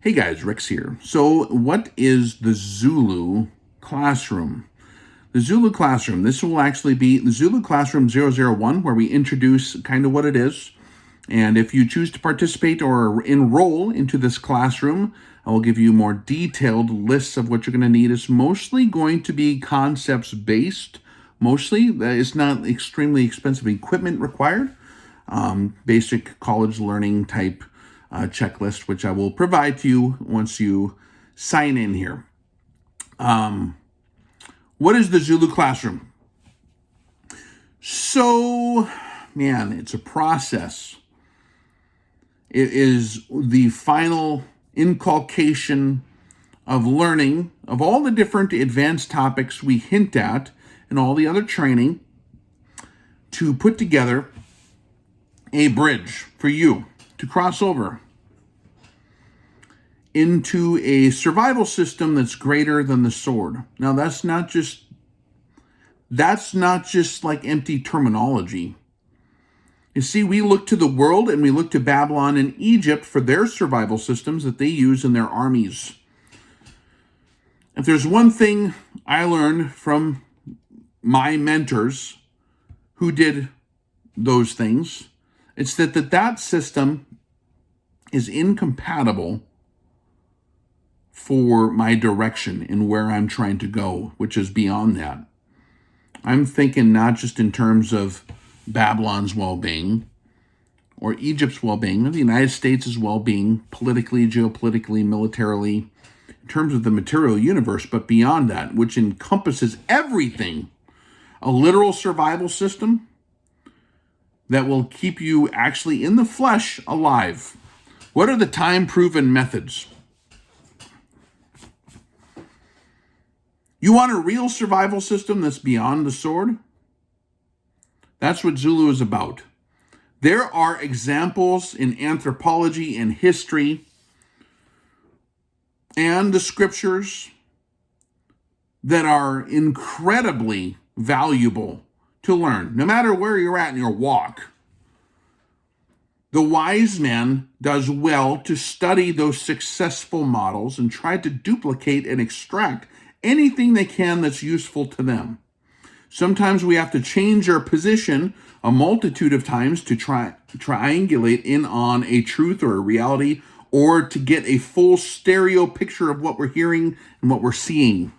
Hey guys, Rex here. So what is the Zulu Classroom? The Zulu Classroom, this will actually be the Zulu Classroom 001, where we introduce kind of what it is. And if you choose to participate or enroll into this classroom, I will give you more detailed lists of what you're going to need. It's mostly going to be concepts based. Mostly, it's not extremely expensive equipment required. Basic college learning type checklist, which I will provide to you once you sign in here. What is the Zulu Classroom? So, man, it's a process. It is the final inculcation of learning of all the different advanced topics we hint at and all the other training to put together a bridge for you to cross over into a survival system that's greater than the sword. Now, that's not just like empty terminology. You see, we look to the world and we look to Babylon and Egypt for their survival systems that they use in their armies. If there's one thing I learned from my mentors who did those things, it's that system is incompatible for my direction and where I'm trying to go, which is beyond that. I'm thinking not just in terms of Babylon's well-being or Egypt's well-being or the United States' well-being politically, geopolitically, militarily, in terms of the material universe, but beyond that, which encompasses everything. A literal survival system that will keep you actually in the flesh alive. What are the time-proven methods? You want a real survival system that's beyond the sword? That's what Zulu is about. There are examples in anthropology and history and the scriptures that are incredibly valuable to learn, no matter where you're at in your walk. The wise man does well to study those successful models and try to duplicate and extract anything they can that's useful to them. Sometimes we have to change our position a multitude of times to triangulate in on a truth or a reality, or to get a full stereo picture of what we're hearing and what we're seeing.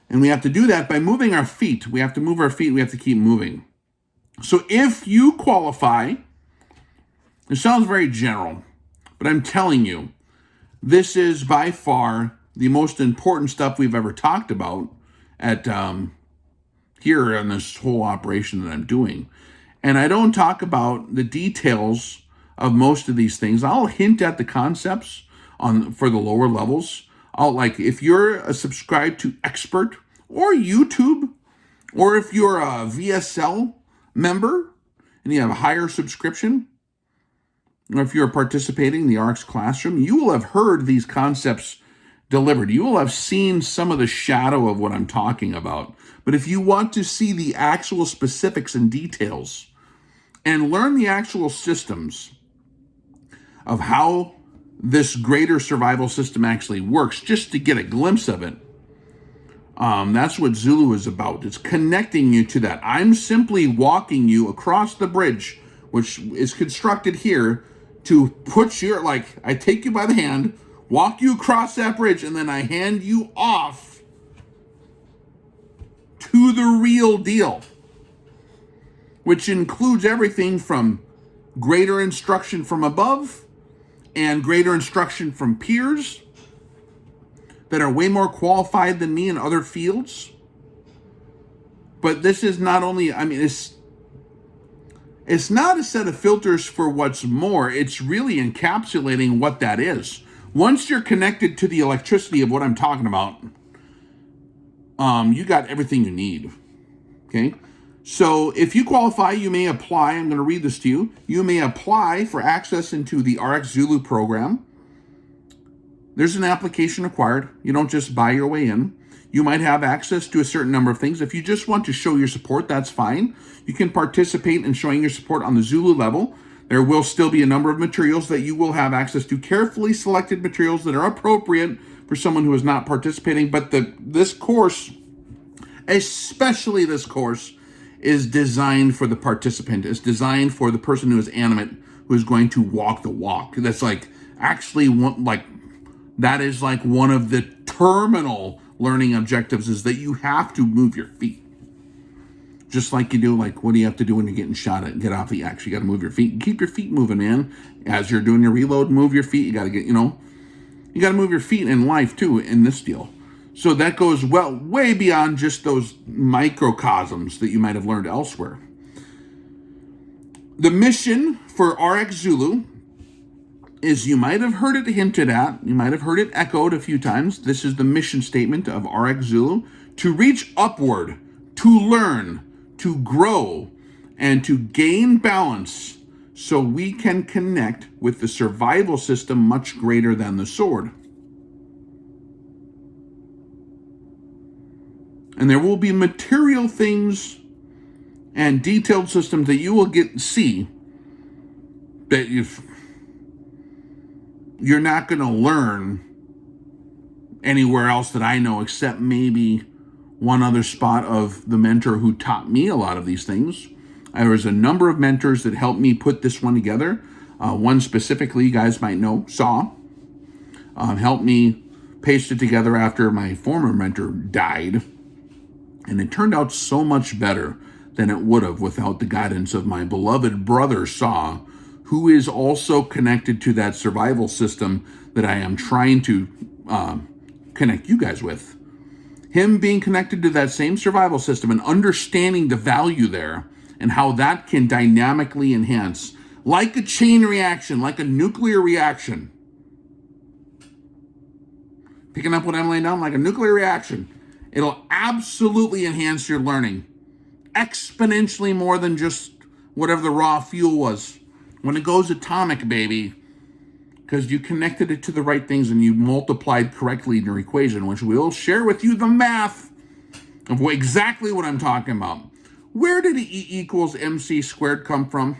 And we have to do that by moving our feet. We have to move our feet. We have to keep moving. So if you qualify, it sounds very general, but I'm telling you, this is by far the most important stuff we've ever talked about at here on this whole operation that I'm doing. And I don't talk about the details of most of these things. I'll hint at the concepts for the lower levels. If you're a subscribed to Expert or YouTube, or if you're a VSL member and you have a higher subscription, or if you're participating in the RX Classroom, you will have heard these concepts delivered. You will have seen some of the shadow of what I'm talking about. But if you want to see the actual specifics and details and learn the actual systems of how this greater survival system actually works, just to get a glimpse of it, that's what Zulu is about. It's connecting you to that. I'm simply walking you across the bridge, which is constructed here to put I take you by the hand, walk you across that bridge, and then I hand you off to the real deal, which includes everything from greater instruction from above and greater instruction from peers that are way more qualified than me in other fields. But this is not only, it's not a set of filters for what's more, it's really encapsulating what that is. Once you're connected to the electricity of what I'm talking about, you got everything you need, okay? So if you qualify, you may apply. I'm going to read this to you. You may apply for access into the RX Zulu program. There's an application required. You don't just buy your way in. You might have access to a certain number of things. If you just want to show your support, that's fine. You can participate in showing your support on the Zulu level. There will still be a number of materials that you will have access to, carefully selected materials that are appropriate for someone who is not participating. But this course, especially this course, is designed for the participant. It's designed for the person who is animate, who is going to walk the walk. That's like actually that is like one of the terminal learning objectives, is that you have to move your feet. Just like you do, like, what do you have to do when you're getting shot at? Get off the axe. You got to move your feet. Keep your feet moving, man. As you're doing your reload, move your feet. You got to get, you got to move your feet in life too, in this deal. So that goes way beyond just those microcosms that you might have learned elsewhere. The mission for RX Zulu is, you might have heard it hinted at, you might have heard it echoed a few times. This is the mission statement of RX Zulu: to reach upward, to learn, to grow, and to gain balance so we can connect with the survival system much greater than the sword. And there will be material things and detailed systems that you will see that you're not going to learn anywhere else that I know, except maybe one other spot of the mentor who taught me a lot of these things. There was a number of mentors that helped me put this one together. One specifically, you guys might know, helped me paste it together after my former mentor died. And it turned out so much better than it would have without the guidance of my beloved brother, Saw, who is also connected to that survival system that I am trying to connect you guys with. Him being connected to that same survival system and understanding the value there and how that can dynamically enhance, like a chain reaction, like a nuclear reaction. Picking up what I'm laying down, like a nuclear reaction. It'll absolutely enhance your learning exponentially more than just whatever the raw fuel was. When it goes atomic, baby, because you connected it to the right things and you multiplied correctly in your equation, which we'll share with you the math of exactly what I'm talking about. Where did E equals MC squared come from?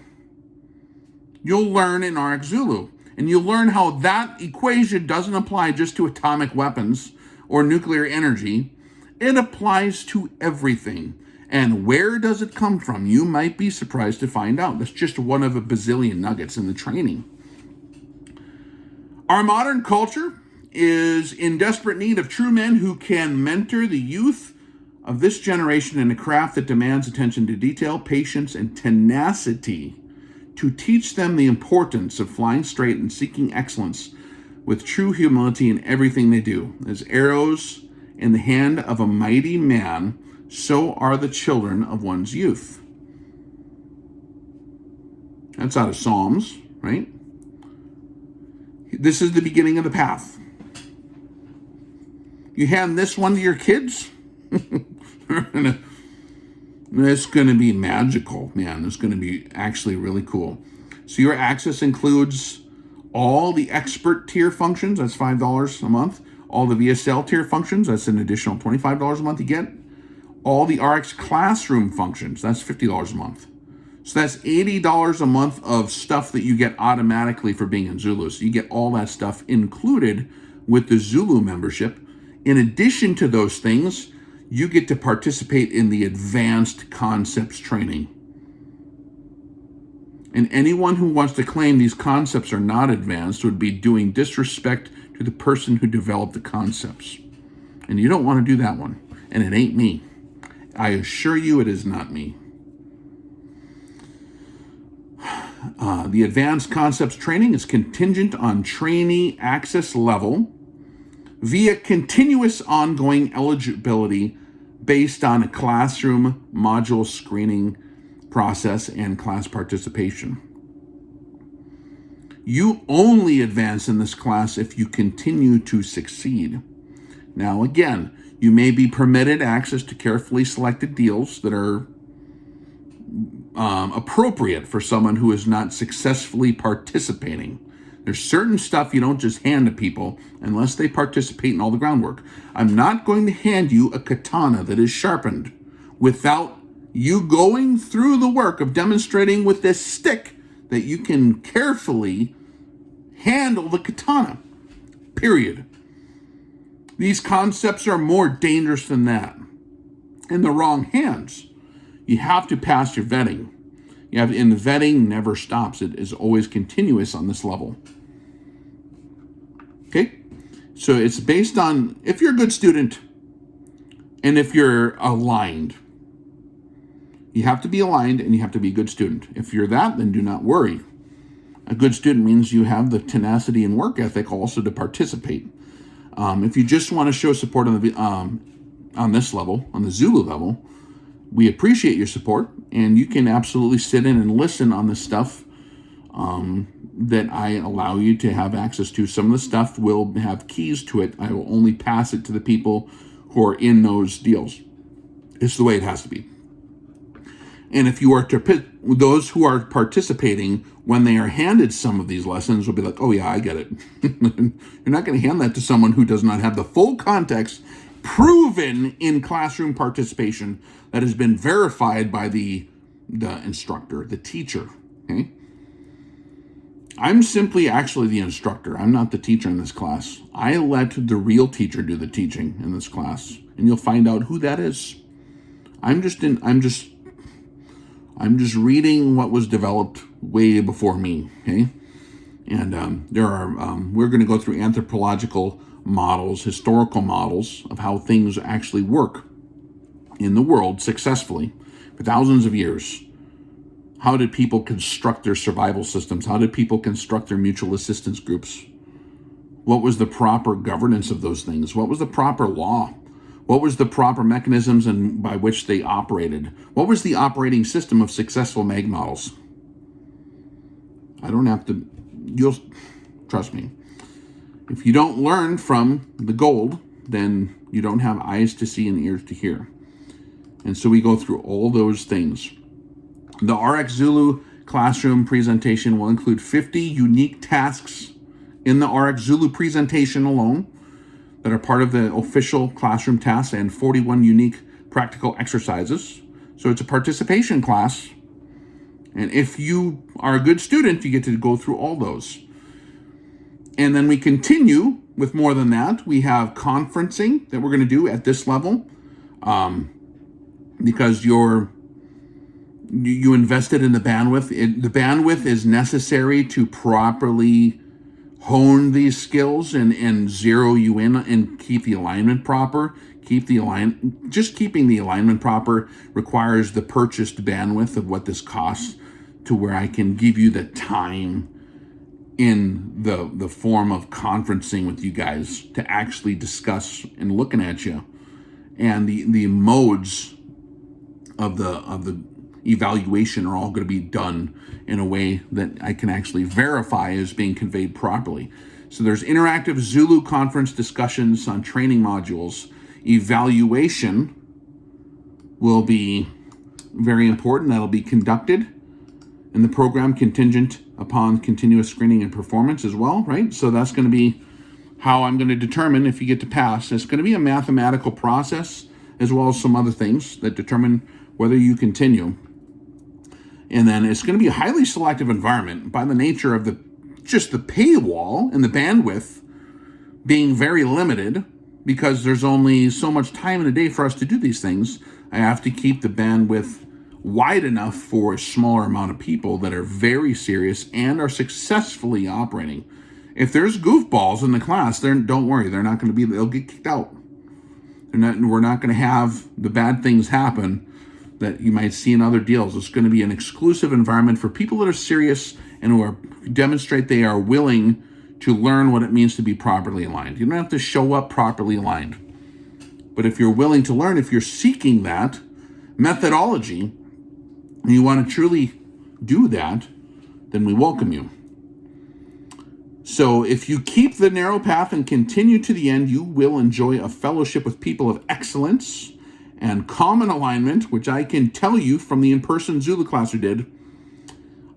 You'll learn in RX Zulu. And you'll learn how that equation doesn't apply just to atomic weapons or nuclear energy. It applies to everything. And where does it come from? You might be surprised to find out. That's just one of a bazillion nuggets in the training. Our modern culture is in desperate need of true men who can mentor the youth of this generation in a craft that demands attention to detail, patience, and tenacity, to teach them the importance of flying straight and seeking excellence with true humility in everything they do. As arrows in the hand of a mighty man, so are the children of one's youth. That's out of Psalms, right? This is the beginning of the path. You hand this one to your kids, it's going to be magical, man. It's going to be actually really cool. So your access includes all the expert tier functions. That's $5 a month. All the VSL tier functions. That's an additional $25 a month you get. All the RX Classroom functions. That's $50 a month. So that's $80 a month of stuff that you get automatically for being in Zulu. So you get all that stuff included with the Zulu membership. In addition to those things, you get to participate in the advanced concepts training. And anyone who wants to claim these concepts are not advanced would be doing disrespect to the person who developed the concepts. And you don't want to do that one. And it ain't me. I assure you it is not me. The advanced concepts training is contingent on trainee access level via continuous ongoing eligibility based on a classroom module screening process and class participation. You only advance in this class if you continue to succeed. Now, again, you may be permitted access to carefully selected deals that are appropriate for someone who is not successfully participating. There's certain stuff you don't just hand to people unless they participate in all the groundwork. I'm not going to hand you a katana that is sharpened without you going through the work of demonstrating with this stick that you can carefully handle the katana, period. These concepts are more dangerous than that. In the wrong hands, you have to pass your vetting. And the vetting never stops. It is always continuous on this level. Okay? So it's based on if you're a good student and if you're aligned. You have to be aligned and you have to be a good student. If you're that, then do not worry. A good student means you have the tenacity and work ethic also to participate. If you just want to show support on this level, on the Zulu level, we appreciate your support, and you can absolutely sit in and listen on this stuff that I allow you to have access to. Some of the stuff will have keys to it. I will only pass it to the people who are in those deals. It's the way it has to be. And if you are those who are participating, when they are handed some of these lessons, will be like, oh yeah, I get it. You're not going to hand that to someone who does not have the full context proven in classroom participation that has been verified by the instructor, the teacher. Okay? I'm simply actually the instructor. I'm not the teacher in this class. I let the real teacher do the teaching in this class, and you'll find out who that is. I'm just reading what was developed way before me, okay? And we're going to go through anthropological models, historical models of how things actually work in the world successfully for thousands of years. How did people construct their survival systems? How did people construct their mutual assistance groups? What was the proper governance of those things? What was the proper law? What was the proper mechanisms and by which they operated? What was the operating system of successful mag models? I don't have to, you'll trust me. If you don't learn from the gold, then you don't have eyes to see and ears to hear. And so we go through all those things. The RX Zulu Classroom presentation will include 50 unique tasks in the RX Zulu presentation alone that are part of the official classroom tasks and 41 unique practical exercises. So it's a participation class. And if you are a good student, you get to go through all those. And then we continue with more than that. We have conferencing that we're going to do at this level because you invested in the bandwidth. The bandwidth is necessary to properly hone these skills and zero you in and keep the alignment proper. Just keeping the alignment proper requires the purchased bandwidth of what this costs to where I can give you the time in the form of conferencing with you guys to actually discuss and looking at you. And the modes of the evaluation are all going to be done in a way that I can actually verify is being conveyed properly. So there's interactive Zulu conference discussions on training modules. Evaluation will be very important. That'll be conducted in the program contingent upon continuous screening and performance as well, right? So that's going to be how I'm going to determine if you get to pass. It's going to be a mathematical process as well as some other things that determine whether you continue. And then it's going to be a highly selective environment by the nature of the paywall and the bandwidth being very limited because there's only so much time in a day for us to do these things. I have to keep the bandwidth wide enough for a smaller amount of people that are very serious and are successfully operating. If there's goofballs in the class, don't worry, they'll get kicked out. We're not going to have the bad things happen that you might see in other deals. It's going to be an exclusive environment for people that are serious and who demonstrate they are willing to learn what it means to be properly aligned. You don't have to show up properly aligned. But if you're willing to learn, if you're seeking that methodology, and you want to truly do that, then we welcome you. So if you keep the narrow path and continue to the end, you will enjoy a fellowship with people of excellence and common alignment, which I can tell you from the in-person Zulu class we did,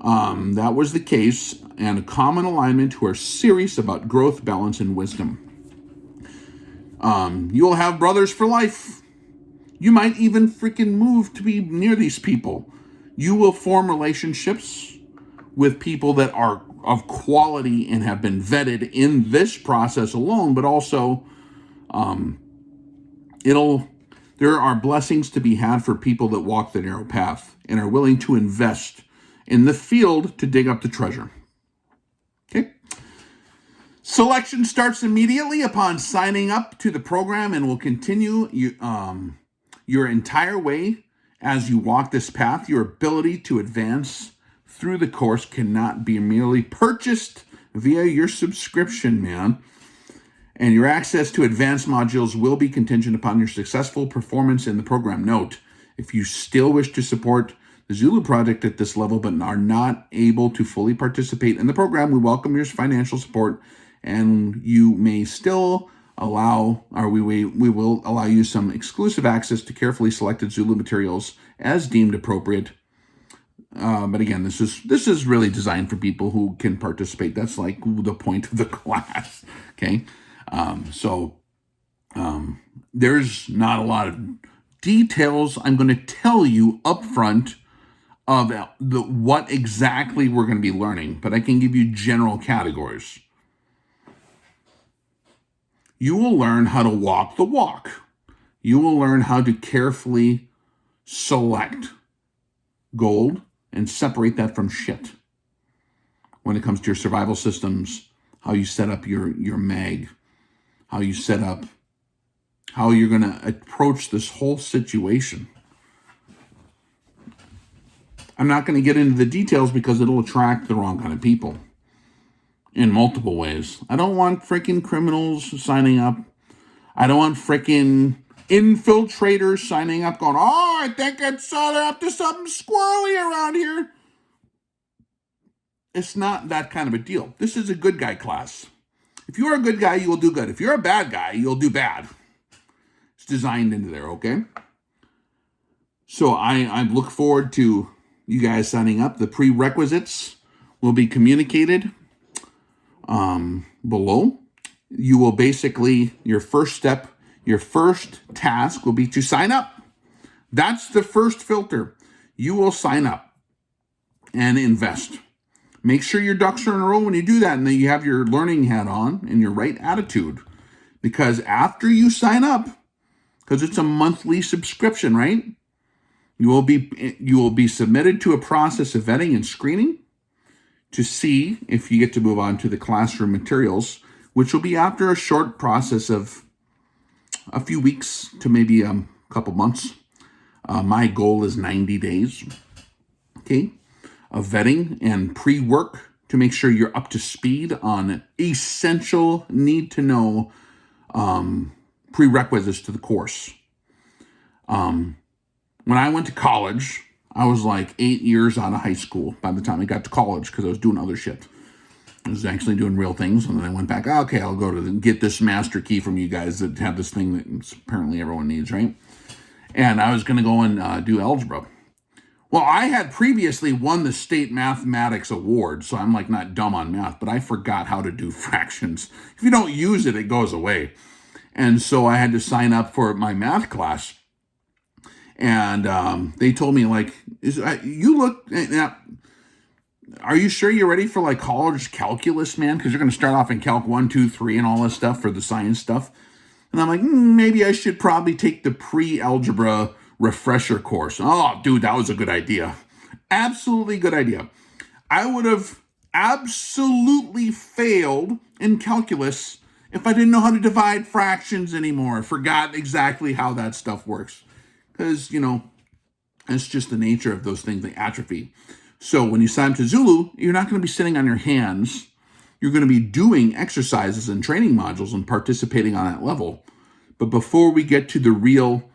that was the case, and a common alignment who are serious about growth, balance, and wisdom. You will have brothers for life. You might even freaking move to be near these people. You will form relationships with people that are of quality and have been vetted in this process alone, but also there are blessings to be had for people that walk the narrow path and are willing to invest in the field to dig up the treasure. Okay. Selection starts immediately upon signing up to the program and will continue your entire way as you walk this path. Your ability to advance through the course cannot be merely purchased via your subscription, man. And your access to advanced modules will be contingent upon your successful performance in the program. Note, if you still wish to support the Zulu project at this level but are not able to fully participate in the program, we welcome your financial support, and you may still we will allow you some exclusive access to carefully selected Zulu materials as deemed appropriate. But again, this is really designed for people who can participate. That's like the point of the class. Okay. There's not a lot of details I'm going to tell you up front of what exactly we're going to be learning, but I can give you general categories. You will learn how to walk the walk. You will learn how to carefully select gold and separate that from shit. When it comes to your survival systems, how you set up your mag, how you set up, how you're going to approach this whole situation. I'm not going to get into the details because it'll attract the wrong kind of people in multiple ways. I don't want freaking criminals signing up. I don't want freaking infiltrators signing up going, oh, I think they're up to something squirrely around here. It's not that kind of a deal. This is a good guy class. If you're a good guy, you will do good. If you're a bad guy, you'll do bad. It's designed into there, okay? So I look forward to you guys signing up. The prerequisites will be communicated below. You will basically, your first task will be to sign up. That's the first filter. You will sign up and invest. Make sure your ducks are in a row when you do that and that you have your learning hat on and your right attitude. Because after you sign up, because it's a monthly subscription, right? You will be submitted to a process of vetting and screening to see if you get to move on to the classroom materials, which will be after a short process of a few weeks to maybe a couple months. My goal is 90 days, okay, of vetting and pre-work to make sure you're up to speed on essential need-to-know prerequisites to the course. When I went to college, I was like 8 years out of high school by the time I got to college because I was doing other shit. I was actually doing real things, and then I went back, okay, I'll go to get this master key from you guys that have this thing that apparently everyone needs, right? And I was going to go and do algebra. Well, I had previously won the state mathematics award, so I'm like not dumb on math, but I forgot how to do fractions. If you don't use it, it goes away. And so I had to sign up for my math class. And they told me, like, are you sure you're ready for like college calculus, man? Because you're going to start off in Calc 1, 2, 3 and all this stuff for the science stuff. And I'm like, maybe I should probably take the pre-algebra refresher course. Oh, dude, that was a good idea. Absolutely good idea. I would have absolutely failed in calculus if I didn't know how to divide fractions anymore. I forgot exactly how that stuff works. Because, it's just the nature of those things, they atrophy. So when you sign up to Zulu, you're not going to be sitting on your hands. You're going to be doing exercises and training modules and participating on that level. But before we get to the real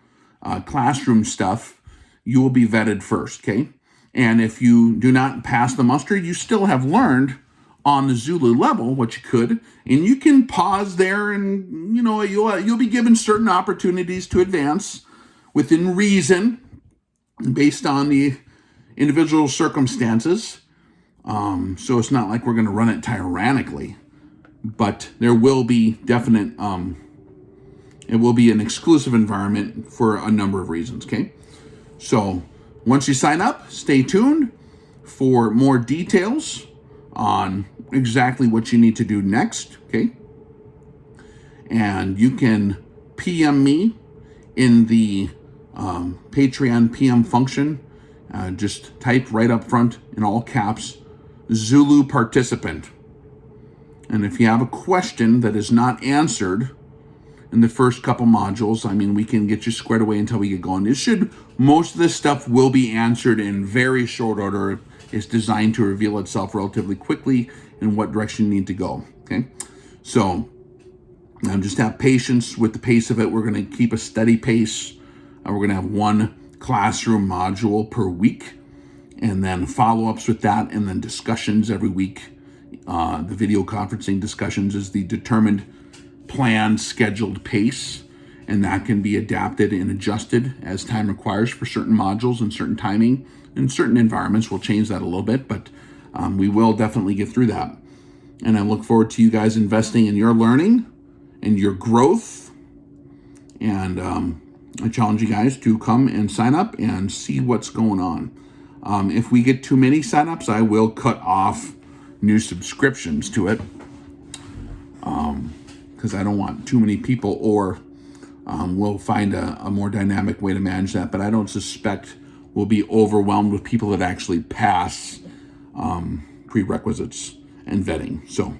classroom stuff, you will be vetted first, okay? And if you do not pass the muster, you still have learned on the Zulu level what you could, and you can pause there and, you'll be given certain opportunities to advance within reason based on the individual circumstances. So it's not like we're going to run it tyrannically, but there will be definite, it will be an exclusive environment for a number of reasons, okay? So once you sign up, stay tuned for more details on exactly what you need to do next, okay? And you can PM me in the Patreon PM function. Just type right up front in all caps, Zulu participant. And if you have a question that is not answered in the first couple modules, I mean, we can get you squared away until we get going. Most of this stuff will be answered in very short order. It's designed to reveal itself relatively quickly in what direction you need to go, okay? So just have patience with the pace of it. We're going to keep a steady pace. We're going to have one classroom module per week, and then follow-ups with that, and then discussions every week. The video conferencing discussions is the determined, planned, scheduled pace, and that can be adapted and adjusted as time requires for certain modules and certain timing. In certain environments, we'll change that a little bit, but we will definitely get through that. And I look forward to you guys investing in your learning and your growth. And I challenge you guys to come and sign up and see what's going on. If we get too many signups, I will cut off new subscriptions to it, because I don't want too many people, or we'll find a more dynamic way to manage that. But I don't suspect we'll be overwhelmed with people that actually pass prerequisites and vetting. So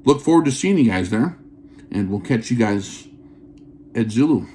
look forward to seeing you guys there, and we'll catch you guys at Zulu.